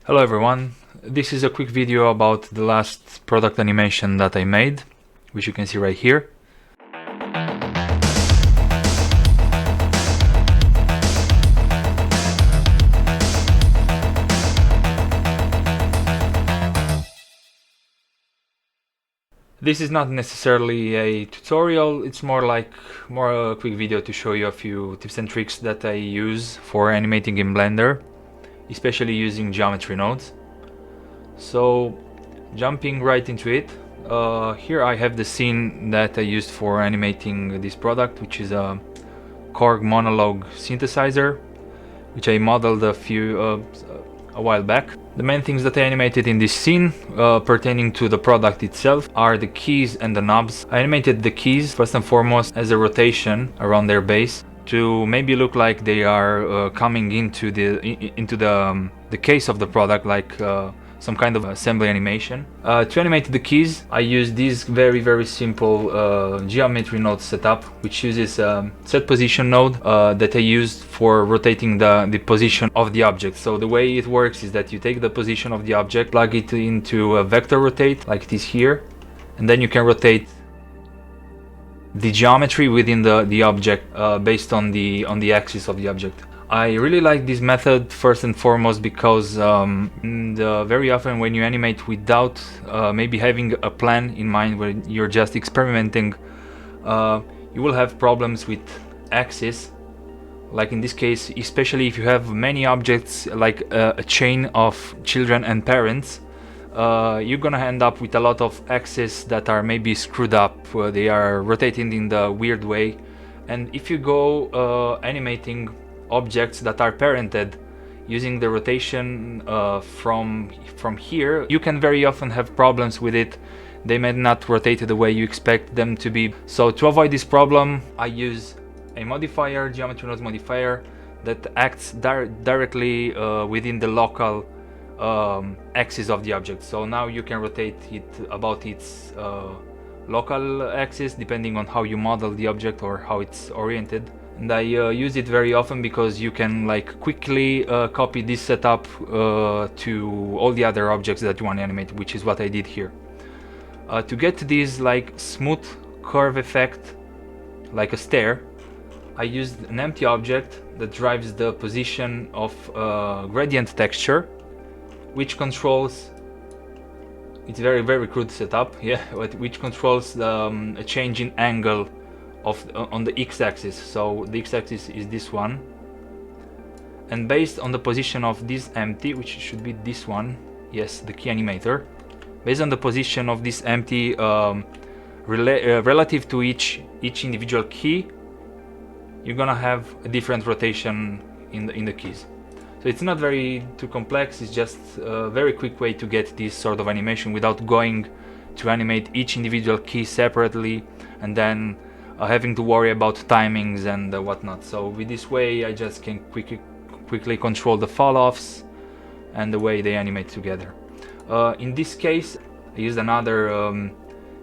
Hello everyone, this is a quick video about the last product animation that I made, which you can see right here. This is not necessarily a tutorial, it's more a quick video to show you a few tips and tricks that I use for animating in Blender, especially using geometry nodes. So, jumping right into it, here I have the scene that I used for animating this product, which is a Korg Monologue synthesizer, which I modeled a while back. The main things that I animated in this scene pertaining to the product itself are the keys and the knobs. I animated the keys first and foremost as a rotation around their base to maybe look like they are coming into the case of the product, like some kind of assembly animation. To animate the keys, I use this very simple geometry node setup, which uses a set position node that I used for rotating the position of the object. So the way it works is that you take the position of the object, plug it into a vector rotate like it is here, and then you can rotate the geometry within the object based on the axis of the object. I really like this method first and foremost because very often when you animate without maybe having a plan in mind, where you're just experimenting, you will have problems with axis. Like in this case, especially if you have many objects like a chain of children and parents, you're gonna end up with a lot of axes that are maybe screwed up, they are rotating in the weird way. And if you go animating objects that are parented using the rotation from here, you can very often have problems with it. They may not rotate the way you expect them to be. So to avoid this problem, I use a modifier, geometry nodes modifier, that acts directly within the local axis of the object. So now you can rotate it about its local axis depending on how you model the object or how it's oriented. And I use it very often because you can quickly copy this setup to all the other objects that you want to animate, which is what I did here. To get this smooth curve effect, like a stair, I used an empty object that drives the position of gradient texture, which controls, it's very crude setup, yeah, which controls a change in angle on the x-axis. So the x-axis is this one, and based on the position of this empty, which should be this one, yes, the key animator, based on the position of this empty relative to each individual key, you're gonna have a different rotation in the keys. So it's not too complex, it's just a very quick way to get this sort of animation without going to animate each individual key separately and then having to worry about timings and whatnot. So with this way I just can quickly control the fall-offs and the way they animate together. In this case I used another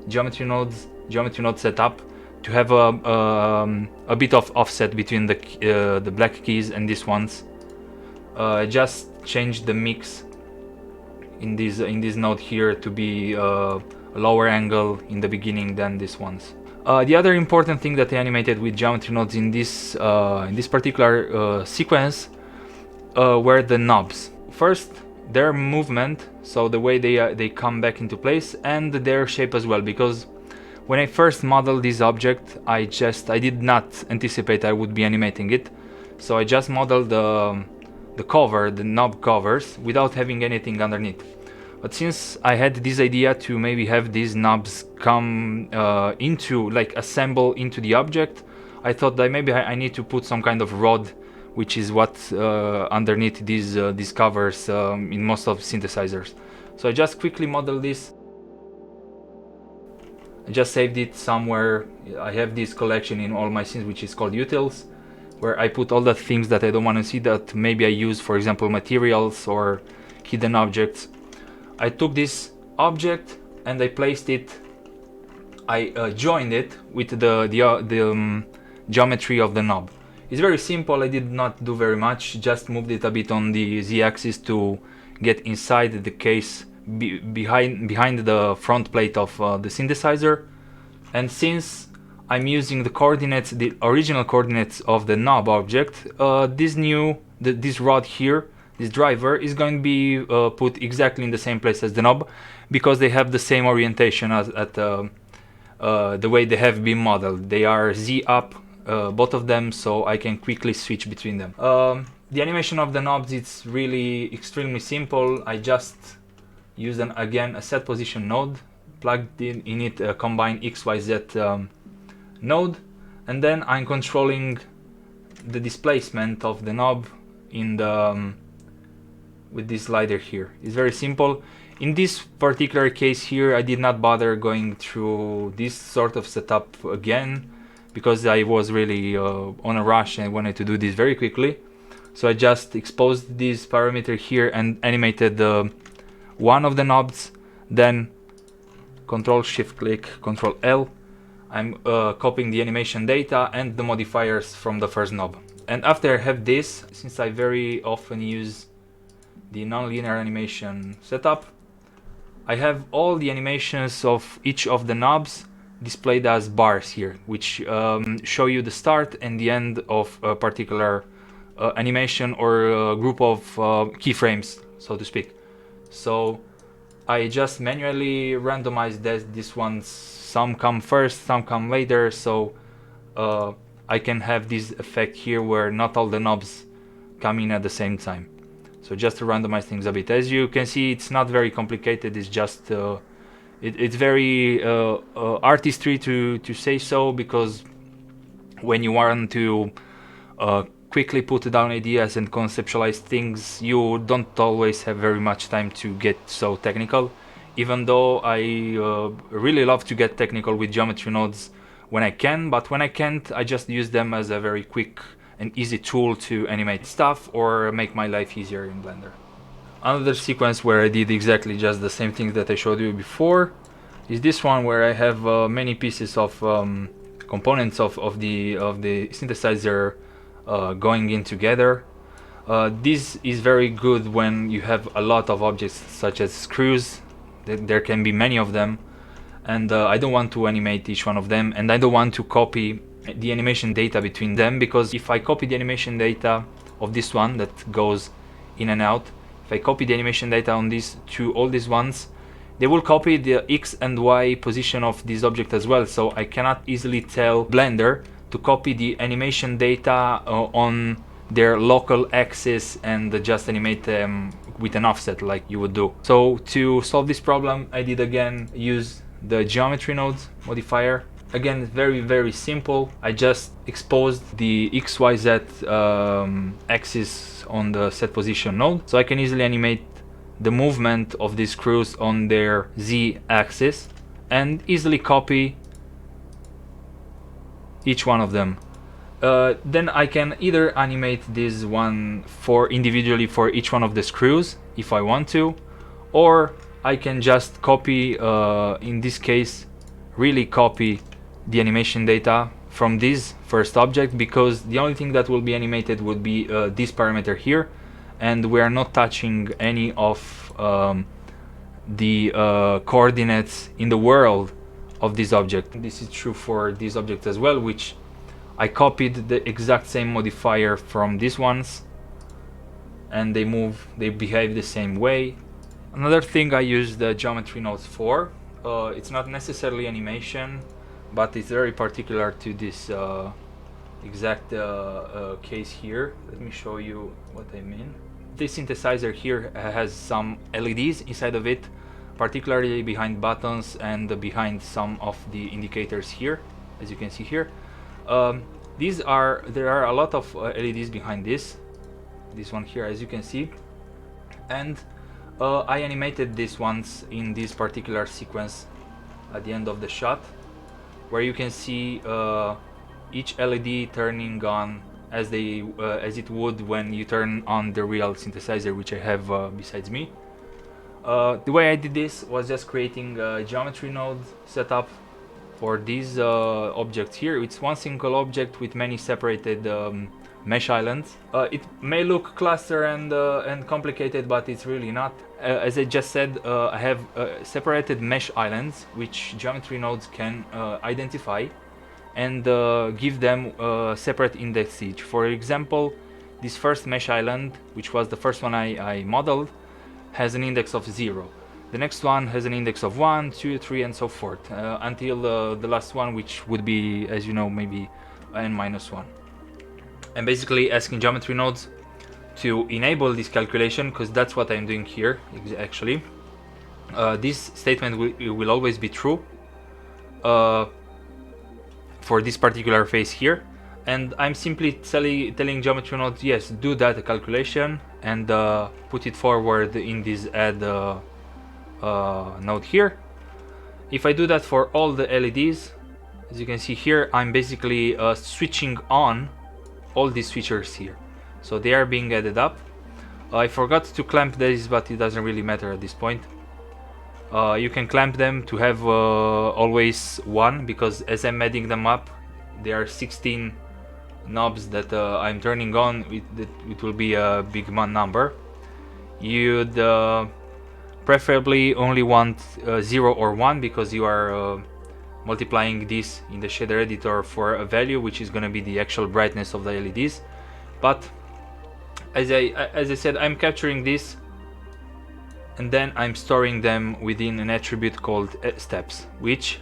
geometry node setup to have a bit of offset between the black keys and these ones. Just change the mix in this node here to be a lower angle in the beginning than these ones. The other important thing that I animated with geometry nodes in this particular sequence were the knobs. First, their movement, so the way they come back into place, and their shape as well, because when I first modeled this object, I did not anticipate I would be animating it, so I just modeled the knob covers, without having anything underneath. But since I had this idea to maybe have these knobs come assemble into the object, I thought that maybe I need to put some kind of rod, which is what underneath these covers in most of synthesizers. So I just quickly modeled this. I just saved it somewhere. I have this collection in all my scenes, which is called utils, where I put all the things that I don't want to see that maybe I use, for example, materials or hidden objects. I took this object and I placed it, I joined it with the geometry of the knob. It's very simple, I did not do very much, just moved it a bit on the z-axis to get inside the case behind the front plate of the synthesizer. And since I'm using the original coordinates of the knob object, this rod here, this driver, is going to be put exactly in the same place as the knob, because they have the same orientation as the way they have been modeled. They are Z up, both of them, so I can quickly switch between them. The animation of the knobs, it's really extremely simple. I just use again a set position node, plugged in it a combine XYZ node, and then I'm controlling the displacement of the knob in the with this slider here. It's very simple. In this particular case here, I did not bother going through this sort of setup again, because I was really on a rush and wanted to do this very quickly. So I just exposed this parameter here and animated one of the knobs, then Control Shift click, Control L. I'm copying the animation data and the modifiers from the first knob. And after I have this, since I very often use the nonlinear animation setup, I have all the animations of each of the knobs displayed as bars here, which show you the start and the end of a particular animation or group of keyframes, so to speak. So I just manually randomize this ones. Some come first, some come later, so I can have this effect here where not all the knobs come in at the same time. So just to randomize things a bit. As you can see, it's not very complicated. It's just it's very artistry to say so, because when you want to quickly put down ideas and conceptualize things, you don't always have very much time to get so technical. Even though I really love to get technical with geometry nodes when I can, but when I can't, I just use them as a very quick and easy tool to animate stuff or make my life easier in Blender. Another sequence where I did exactly just the same thing that I showed you before is this one, where I have many pieces of components of the synthesizer going in together. This is very good when you have a lot of objects such as screws. There can be many of them, and I don't want to animate each one of them, and I don't want to copy the animation data between them, because if I copy the animation data of this one that goes in and out, if I copy the animation data on these to all these ones, they will copy the X and Y position of this object as well. So I cannot easily tell Blender to copy the animation data on their local axis and just animate them with an offset like you would do. So to solve this problem, I did again use the geometry nodes modifier. Again, very simple. I just exposed the XYZ axis on the set position node, so I can easily animate the movement of these screws on their Z axis and easily copy each one of them. Then I can either animate this one individually for each one of the screws if I want to, or I can just copy, in this case, really copy the animation data from this first object, because the only thing that will be animated would be this parameter here, and we are not touching any of the coordinates in the world of this object. This is true for this object as well, which I copied the exact same modifier from these ones, and they behave the same way. Another thing I use the geometry nodes for, it's not necessarily animation, but it's very particular to this exact case here. Let me show you what I mean. This synthesizer here has some LEDs inside of it, particularly behind buttons and behind some of the indicators here, as you can see here. There are a lot of LEDs behind this one here, as you can see, and I animated these ones in this particular sequence at the end of the shot, where you can see each LED turning on as it would when you turn on the real synthesizer, which I have besides me. The way I did this was just creating a geometry node setup for these objects here. It's one single object with many separated mesh islands. It may look cluster and complicated, but it's really not. As I just said, I have separated mesh islands which geometry nodes can identify and give them separate index each. For example, this first mesh island, which was the first one I modeled, has an index of 0. The next one has an index of 1, 2, 3 and so forth, until the last one, which would be, as you know, maybe n-1. I'm basically asking geometry nodes to enable this calculation, because that's what I'm doing here actually. This statement will always be true for this particular phase here, and I'm simply telling geometry node, yes, do that calculation and put it forward in this add node here. If I do that for all the LEDs, as you can see here, I'm basically switching on all these features here, so they are being added up. I forgot to clamp this, but it doesn't really matter at this point. You can clamp them to have always one, because as I'm adding them up, there are 16 knobs that I'm turning on. It will be a big number. You'd preferably only want 0 or 1, because you are multiplying this in the shader editor for a value which is going to be the actual brightness of the LEDs. But as I said, I'm capturing this and then I'm storing them within an attribute called steps, which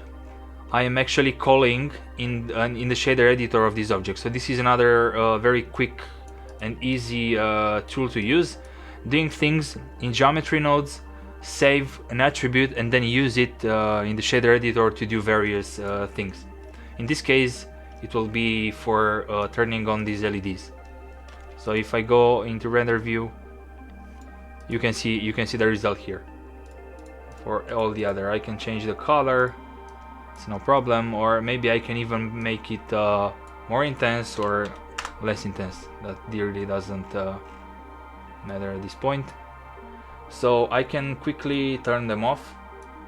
I am actually calling in the shader editor of this object. So this is another very quick and easy tool to use. Doing things in geometry nodes, save an attribute and then use it in the shader editor to do various things. In this case, it will be for turning on these LEDs. So if I go into render view, you can see the result here. For all the other, I can change the color, it's no problem, or maybe I can even make it more intense or less intense. That really doesn't matter at this point. So I can quickly turn them off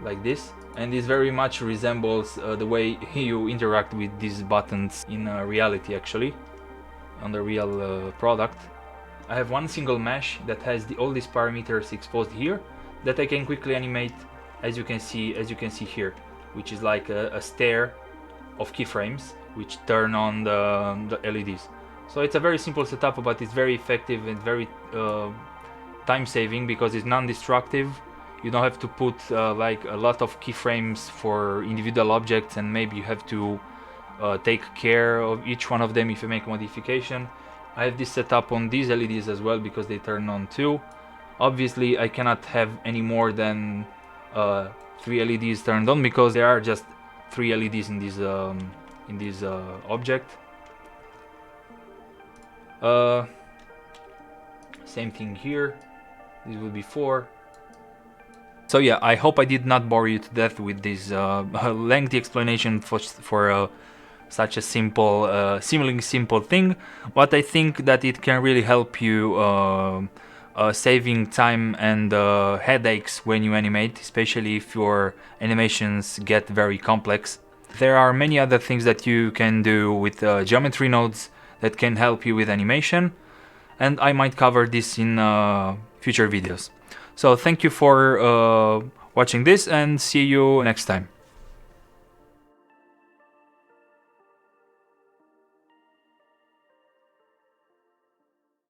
like this, and this very much resembles the way you interact with these buttons in reality, actually, on the real product. I have one single mesh that has all these parameters exposed here that I can quickly animate, as you can see here, which is like a stair of keyframes which turn on the LEDs. So it's a very simple setup, but it's very effective and very time saving, because it's non-destructive. You don't have to put like a lot of keyframes for individual objects, and maybe you have to take care of each one of them if you make a modification. I have this set up on these LEDs as well, because they turn on too. Obviously I cannot have any more than 3 LEDs turned on, because there are just 3 LEDs in this object. Same thing here. This will be 4. So yeah, I hope I did not bore you to death with this lengthy explanation for such a simple, seemingly simple thing, but I think that it can really help you saving time and headaches when you animate, especially if your animations get very complex. There are many other things that you can do with geometry nodes that can help you with animation, and I might cover this in future videos. So thank you for watching this, and see you next time.